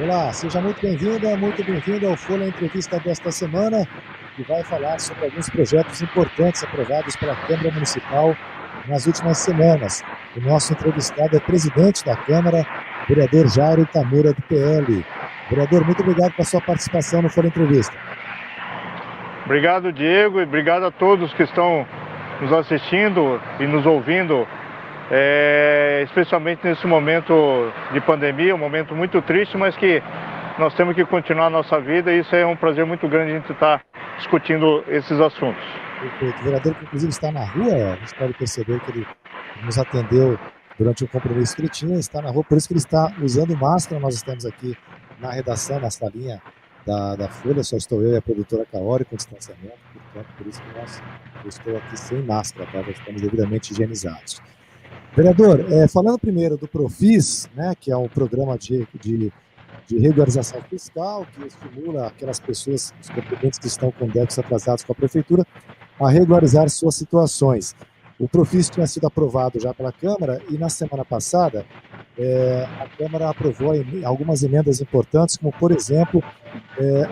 Olá, seja muito bem-vinda, muito bem-vindo ao Folha Entrevista desta semana, que vai falar sobre alguns projetos importantes aprovados pela Câmara Municipal nas últimas semanas. O nosso entrevistado é presidente da Câmara, vereador Jairo Itamura, do PL. Vereador, muito obrigado pela sua participação no Folha Entrevista. Obrigado, Diego, e obrigado a todos que estão nos assistindo e nos ouvindo, especialmente nesse momento de pandemia, um momento muito triste, mas que nós temos que continuar a nossa vida, e isso é um prazer muito grande a gente estar discutindo esses assuntos. Perfeito. O vereador, que inclusive está na rua, a gente pode perceber que ele nos atendeu durante o compromisso que ele tinha, está na rua, por isso que ele está usando máscara. Nós estamos aqui na redação, na salinha da Folha, só estou eu e a produtora Kaori com distanciamento, portanto, por isso que eu estou aqui sem máscara, tá? Já estamos devidamente higienizados. Vereador, falando primeiro do Profis, né, que é um programa de regularização fiscal, que estimula aquelas pessoas, os contribuintes que estão com débitos atrasados com a Prefeitura, a regularizar suas situações. O Profis tinha sido aprovado já pela Câmara e na semana passada a Câmara aprovou algumas emendas importantes, como, por exemplo,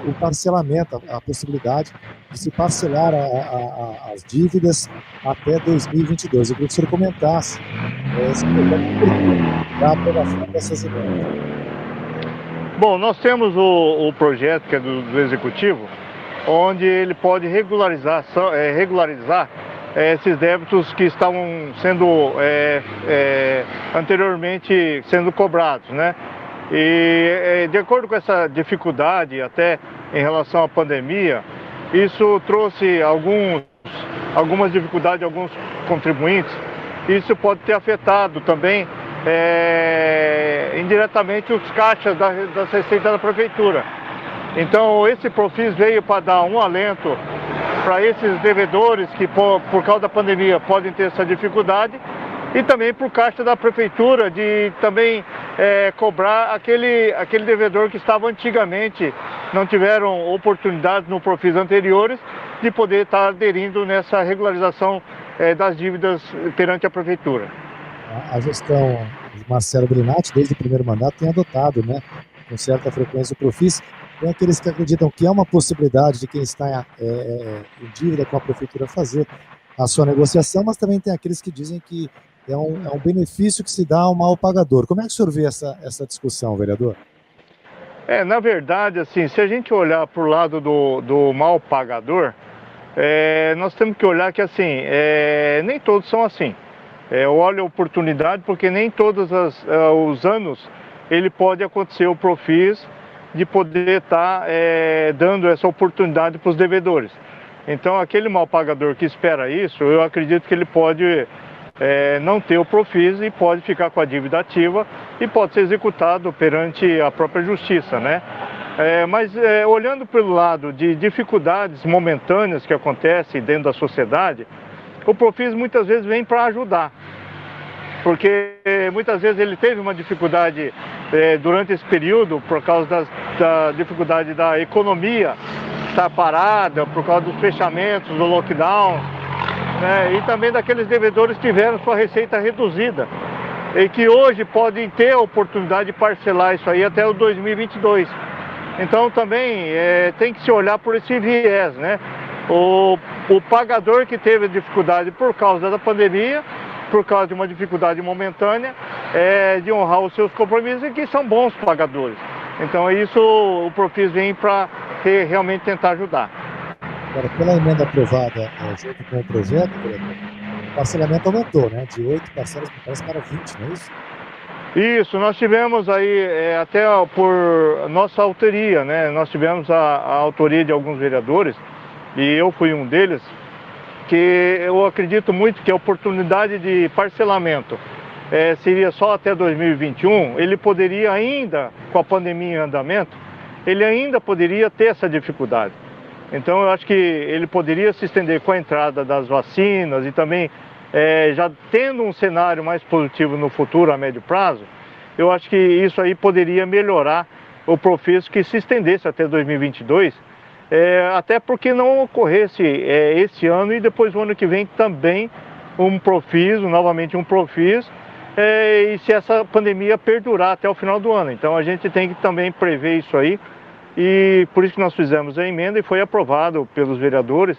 o parcelamento, a possibilidade de se parcelar as dívidas até 2022. Eu queria que o senhor comentasse esse projeto da aprovação dessas emendas. Bom, nós temos o projeto que é do Executivo, onde ele pode regularizar esses débitos que estavam sendo anteriormente sendo cobrados, né? E de acordo com essa dificuldade, até em relação à pandemia, isso trouxe algumas dificuldades a alguns contribuintes. Isso pode ter afetado também indiretamente os caixas das receitas da Prefeitura. Então esse Profis veio para dar um alento para esses devedores que por causa da pandemia podem ter essa dificuldade, e também para o caixa da Prefeitura de também cobrar aquele devedor que estava antigamente, não tiveram oportunidade no Profis anteriores de poder estar aderindo nessa regularização das dívidas perante a Prefeitura. A gestão de Marcelo Brinatti, desde o primeiro mandato, tem adotado, né, com certa frequência o Profis. Tem aqueles que acreditam que é uma possibilidade de quem está em dívida com a Prefeitura fazer a sua negociação, mas também tem aqueles que dizem que é um benefício que se dá ao mal pagador. Como é que o senhor vê essa discussão, vereador? Na verdade, assim, se a gente olhar para o lado do mal pagador, nós temos que olhar que, assim, nem todos são assim. Eu olho a oportunidade porque nem todos os anos ele pode acontecer o Profis de poder estar dando essa oportunidade para os devedores. Então, aquele mal pagador que espera isso, eu acredito que ele pode não ter o Profis e pode ficar com a dívida ativa e pode ser executado perante a própria justiça, né? Mas olhando pelo lado de dificuldades momentâneas que acontecem dentro da sociedade, o Profis muitas vezes vem para ajudar, porque muitas vezes ele teve uma dificuldade durante esse período por causa da dificuldade da economia estar parada, por causa dos fechamentos, do lockdown, né? E também daqueles devedores que tiveram sua receita reduzida e que hoje podem ter a oportunidade de parcelar isso aí até o 2022. Então também tem que se olhar por esse viés, né? O pagador que teve dificuldade por causa da pandemia, por causa de uma dificuldade momentânea, de honrar os seus compromissos, e que são bons pagadores. Então isso o Profis vem para realmente tentar ajudar. Agora, pela emenda aprovada junto com o projeto, o parcelamento aumentou, né? De 8 parcelas para 20, não é isso? Isso, nós tivemos aí, até por nossa autoria, né? Nós tivemos a autoria de alguns vereadores, e eu fui um deles, que eu acredito muito que a oportunidade de parcelamento seria só até 2021, ele poderia ainda, com a pandemia em andamento, ele ainda poderia ter essa dificuldade. Então eu acho que ele poderia se estender com a entrada das vacinas e também já tendo um cenário mais positivo no futuro, a médio prazo, eu acho que isso aí poderia melhorar o Profis, que se estendesse até 2022, até porque não ocorresse esse ano e depois o ano que vem também novamente um Profis, e se essa pandemia perdurar até o final do ano. Então a gente tem que também prever isso aí, e por isso que nós fizemos a emenda e foi aprovado pelos vereadores,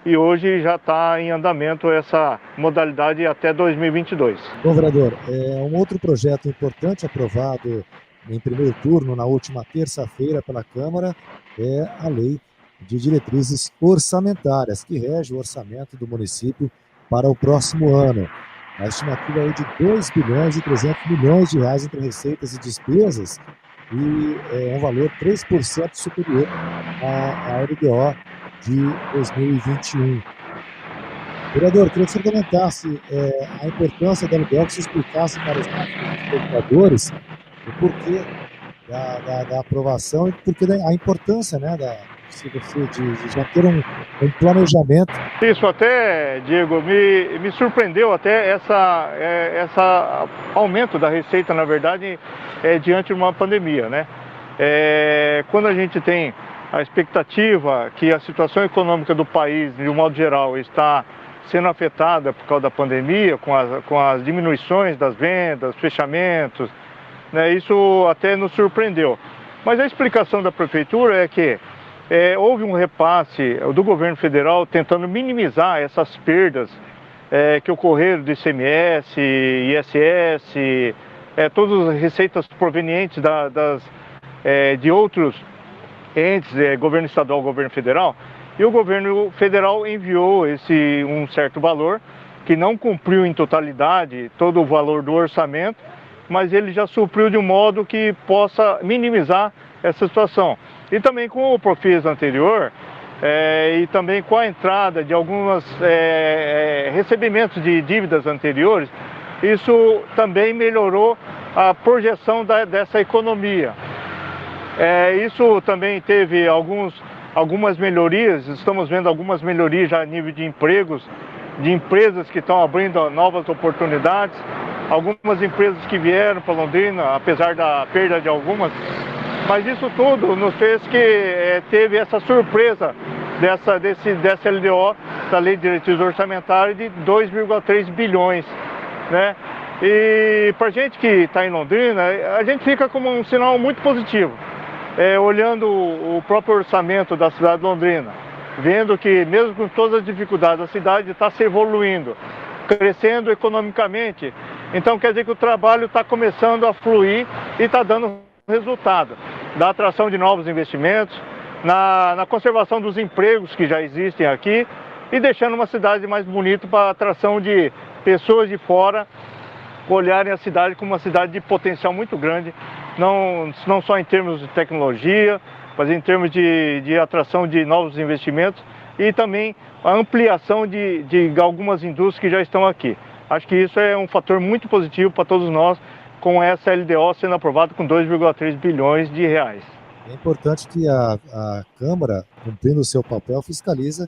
e hoje já está em andamento essa modalidade até 2022. Bom, vereador, um outro projeto importante aprovado em primeiro turno na última terça-feira pela Câmara é a Lei de Diretrizes Orçamentárias, que rege o orçamento do município para o próximo ano. A estimativa é de 2 bilhões e 300 milhões de reais entre receitas e despesas, e é um valor 3% superior à LDO de 2021. Vereador, queria que você comentasse a importância da LDO, que você explicasse para os nossos espectadores o porquê da aprovação e porquê a importância, né, de já ter um planejamento. Isso até, Diego, me surpreendeu até essa aumento da receita, na verdade, diante de uma pandemia, né? Quando a gente tem a expectativa que a situação econômica do país, de um modo geral, está sendo afetada por causa da pandemia, com as diminuições das vendas, fechamentos, né, isso até nos surpreendeu. Mas a explicação da prefeitura é que houve um repasse do governo federal tentando minimizar essas perdas que ocorreram do ICMS, ISS, todas as receitas provenientes de outros entes, governo estadual, governo federal, e o governo federal enviou um certo valor, que não cumpriu em totalidade todo o valor do orçamento, mas ele já supriu de um modo que possa minimizar essa situação. E também com o Profis anterior, e também com a entrada de alguns recebimentos de dívidas anteriores, isso também melhorou a projeção dessa economia. Isso também teve algumas melhorias, estamos vendo algumas melhorias já a nível de empregos, de empresas que estão abrindo novas oportunidades, algumas empresas que vieram para Londrina, apesar da perda de algumas, mas isso tudo nos fez que teve essa surpresa dessa LDO, da Lei de Diretrizes Orçamentárias, de 2,3 bilhões, né? E para a gente que está em Londrina, a gente fica como um sinal muito positivo. Olhando o próprio orçamento da cidade de Londrina, vendo que mesmo com todas as dificuldades, a cidade está se evoluindo, crescendo economicamente. Então quer dizer que o trabalho está começando a fluir e está dando resultado, da atração de novos investimentos, na conservação dos empregos que já existem aqui e deixando uma cidade mais bonita para a atração de pessoas de fora olharem a cidade como uma cidade de potencial muito grande, não só em termos de tecnologia, mas em termos de atração de novos investimentos e também a ampliação de algumas indústrias que já estão aqui. Acho que isso é um fator muito positivo para todos nós, com essa LDO sendo aprovada com 2,3 bilhões de reais. É importante que a Câmara, cumprindo o seu papel, fiscalize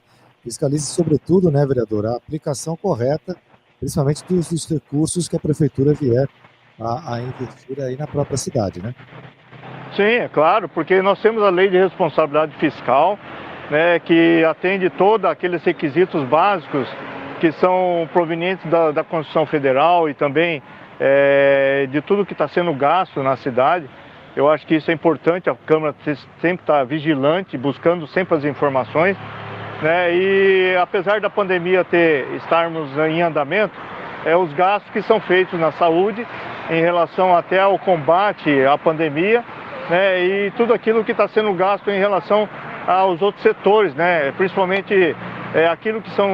sobretudo, né, vereador, a aplicação correta, principalmente dos recursos que a Prefeitura vier a investir aí na própria cidade, né? Sim, é claro, porque nós temos a Lei de Responsabilidade Fiscal, né, que atende todos aqueles requisitos básicos que são provenientes da Constituição Federal e também de tudo que está sendo gasto na cidade. Eu acho que isso é importante, a Câmara sempre está vigilante, buscando sempre as informações, né? E apesar da pandemia estarmos em andamento, os gastos que são feitos na saúde em relação até ao combate à pandemia, né? E tudo aquilo que está sendo gasto em relação aos outros setores, né? Principalmente aquilo que são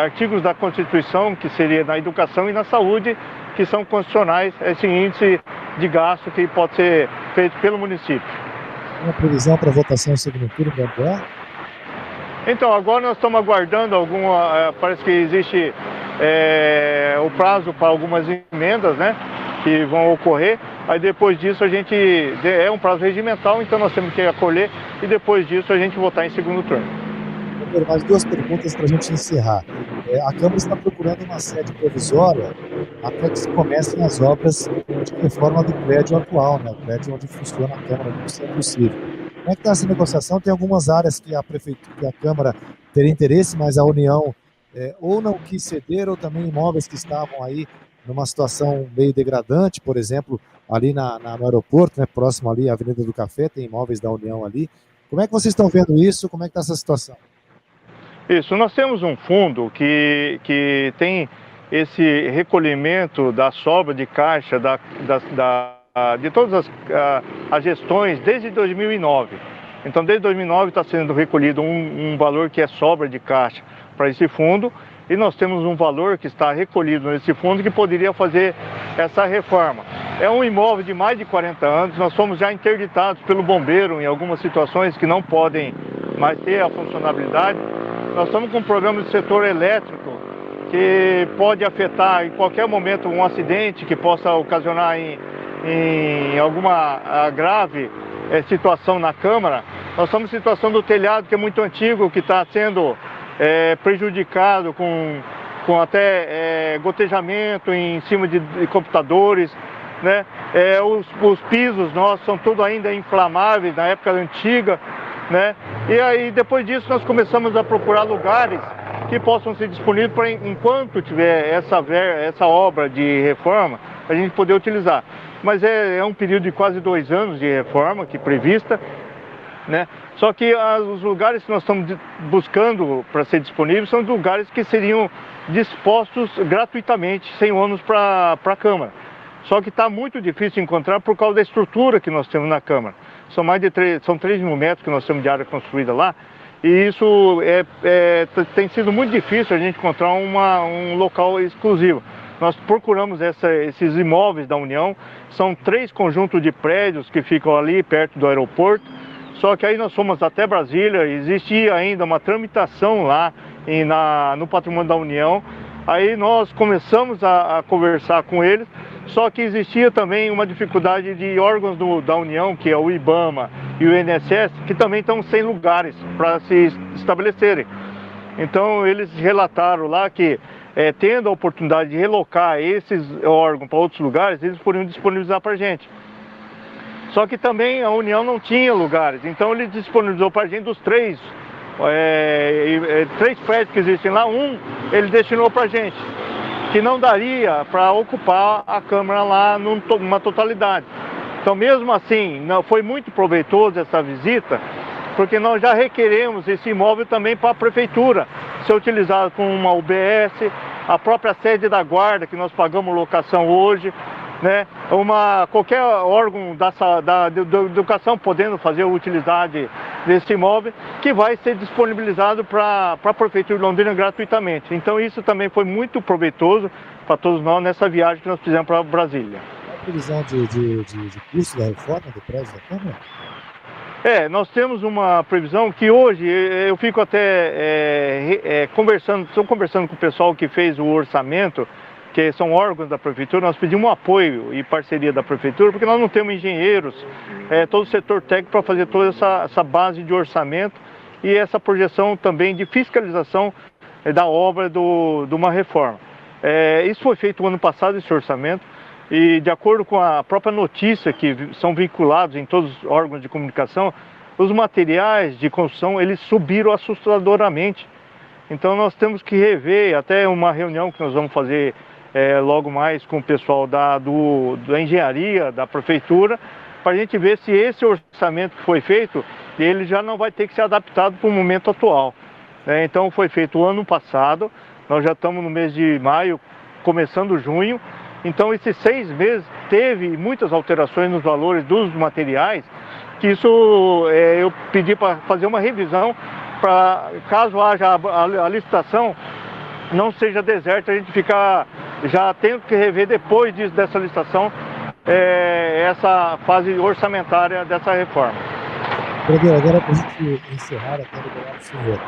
artigos da Constituição, que seria na educação e na saúde, que são constitucionais, esse índice de gasto que pode ser feito pelo município. Uma previsão para votação em segundo turno da LDO? Então, agora nós estamos aguardando parece que existe o prazo para algumas emendas, né, que vão ocorrer. Aí depois disso é um prazo regimental, então nós temos que acolher e depois disso a gente votar em segundo turno. Mais duas perguntas para a gente encerrar. A Câmara está procurando uma sede provisória até que se comecem as obras de reforma do prédio atual, né, o prédio onde funciona a Câmara do Centro Cívico. Como é que está essa negociação? Tem algumas áreas que a Prefeitura, que a Câmara teria interesse, mas a União ou não quis ceder, ou também imóveis que estavam aí numa situação meio degradante, por exemplo, ali no aeroporto, né, próximo ali à Avenida do Café, tem imóveis da União ali. Como é que vocês estão vendo isso? Como é que está essa situação? Isso, nós temos um fundo que tem esse recolhimento da sobra de caixa de todas as gestões desde 2009. Então, desde 2009 está sendo recolhido um valor que é sobra de caixa para esse fundo, e nós temos um valor que está recolhido nesse fundo que poderia fazer essa reforma. É um imóvel de mais de 40 anos, nós fomos já interditados pelo bombeiro em algumas situações que não podem mais ter a funcionalidade. Nós estamos com um problema de setor elétrico que pode afetar em qualquer momento um acidente que possa ocasionar em alguma grave situação na Câmara. Nós estamos em situação do telhado, que é muito antigo, que está sendo prejudicado com até gotejamento em cima de computadores, né? Os pisos nossos são tudo ainda inflamáveis, na época antiga, né? E aí, depois disso, nós começamos a procurar lugares que possam ser disponíveis para, enquanto tiver essa obra de reforma, a gente poder utilizar. Mas é um período de quase 2 anos de reforma que prevista, né? Só que os lugares que nós estamos buscando para ser disponíveis são lugares que seriam dispostos gratuitamente, sem ônus para a Câmara. Só que está muito difícil encontrar por causa da estrutura que nós temos na Câmara. São 3 mil metros que nós temos de área construída lá, e isso tem sido muito difícil a gente encontrar um local exclusivo. Nós procuramos esses imóveis da União, são 3 conjuntos de prédios que ficam ali perto do aeroporto, só que aí nós fomos até Brasília, existia ainda uma tramitação lá no patrimônio da União. Aí nós começamos a conversar com eles, só que existia também uma dificuldade de órgãos da União, que é o IBAMA e o INSS, que também estão sem lugares para se estabelecerem. Então eles relataram lá que, tendo a oportunidade de relocar esses órgãos para outros lugares, eles poderiam disponibilizar para a gente. Só que também a União não tinha lugares, então ele disponibilizou para a gente dos 3 prédios que existem lá, ele destinou para a gente, que não daria para ocupar a Câmara lá numa totalidade. Então, mesmo assim, foi muito proveitoso essa visita, porque nós já requeremos esse imóvel também para a Prefeitura ser utilizado com uma UBS, a própria sede da Guarda, que nós pagamos locação hoje, né? Qualquer órgão da educação podendo fazer a utilidade desse imóvel, que vai ser disponibilizado para a Prefeitura de Londrina gratuitamente. Então isso também foi muito proveitoso para todos nós nessa viagem que nós fizemos para Brasília. Qual a previsão de custo da reforma do prédio da Câmara? Nós temos uma previsão que hoje eu fico até estou conversando com o pessoal que fez o orçamento, que são órgãos da Prefeitura. Nós pedimos um apoio e parceria da Prefeitura, porque nós não temos engenheiros, todo o setor técnico para fazer toda essa base de orçamento e essa projeção também de fiscalização da obra de uma reforma. Isso foi feito no ano passado, esse orçamento, e de acordo com a própria notícia que são vinculados em todos os órgãos de comunicação, os materiais de construção, eles subiram assustadoramente. Então nós temos que rever, até uma reunião que nós vamos fazer logo mais com o pessoal da engenharia, da Prefeitura, para a gente ver se esse orçamento que foi feito, ele já não vai ter que ser adaptado para o momento atual. Então foi feito o ano passado, nós já estamos no mês de maio, começando junho, então esses 6 meses teve muitas alterações nos valores dos materiais, que isso eu pedi para fazer uma revisão, para caso haja a licitação, não seja deserta, a gente ficar já tendo que rever depois dessa licitação essa fase orçamentária dessa reforma. Vereador, agora para a gente encerrar, até liberar o senhor.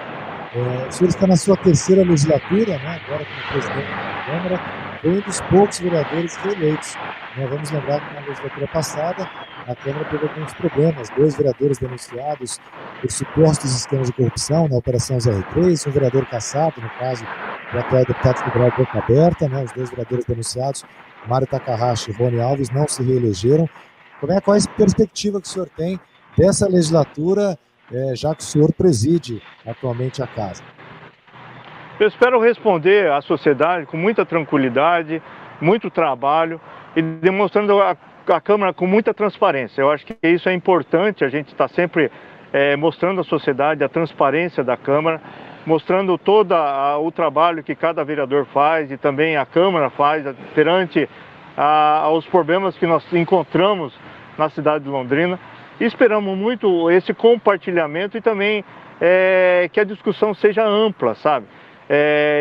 O senhor está na sua 3ª legislatura, né, agora como presidente da Câmara, foi um dos poucos vereadores reeleitos. Vamos lembrar que na legislatura passada a Câmara teve alguns problemas, 2 vereadores denunciados por supostos esquemas de corrupção na Operação 03, um vereador cassado, no caso do atual deputado federal Boca Aberta, né, os 2 vereadores denunciados, Mário Takahashi e Rony Alves, não se reelegeram. Qual é a perspectiva que o senhor tem dessa legislatura, já que o senhor preside atualmente a casa? Eu espero responder à sociedade com muita tranquilidade, muito trabalho e demonstrando a Câmara com muita transparência. Eu acho que isso é importante, a gente está sempre mostrando à sociedade a transparência da Câmara, mostrando todo o trabalho que cada vereador faz e também a Câmara faz perante aos problemas que nós encontramos na cidade de Londrina. E esperamos muito esse compartilhamento e também que a discussão seja ampla, sabe?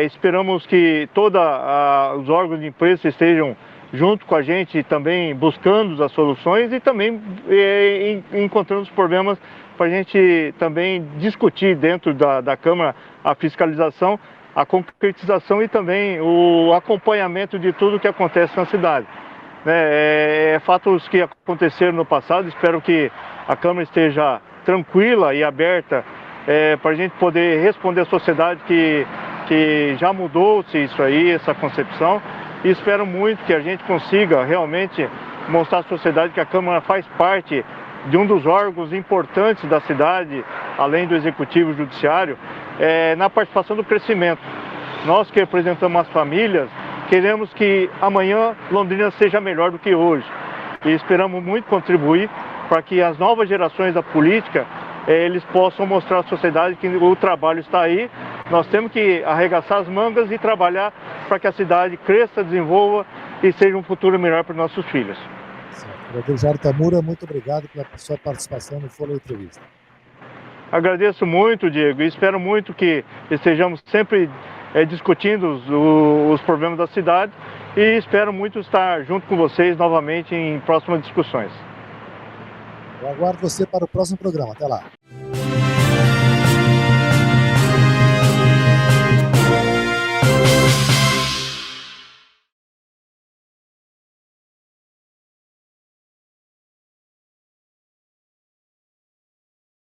Esperamos que todos os órgãos de imprensa estejam junto com a gente também buscando as soluções e também encontrando os problemas para a gente também discutir dentro da Câmara a fiscalização, a concretização e também o acompanhamento de tudo que acontece na cidade. Fatos que aconteceram no passado, espero que a Câmara esteja tranquila e aberta para a gente poder responder à sociedade que já mudou-se isso aí, essa concepção, e espero muito que a gente consiga realmente mostrar à sociedade que a Câmara faz parte de um dos órgãos importantes da cidade, além do Executivo e Judiciário, na participação do crescimento. Nós que representamos as famílias, queremos que amanhã Londrina seja melhor do que hoje. E esperamos muito contribuir para que as novas gerações da política, eles possam mostrar à sociedade que o trabalho está aí. Nós temos que arregaçar as mangas e trabalhar para que a cidade cresça, desenvolva e seja um futuro melhor para os nossos filhos. Vereador Jairo Tamura, muito obrigado pela sua participação no Folha Entrevista. Agradeço muito, Diego, e espero muito que estejamos sempre discutindo os problemas da cidade e espero muito estar junto com vocês novamente em próximas discussões. Eu aguardo você para o próximo programa. Até lá.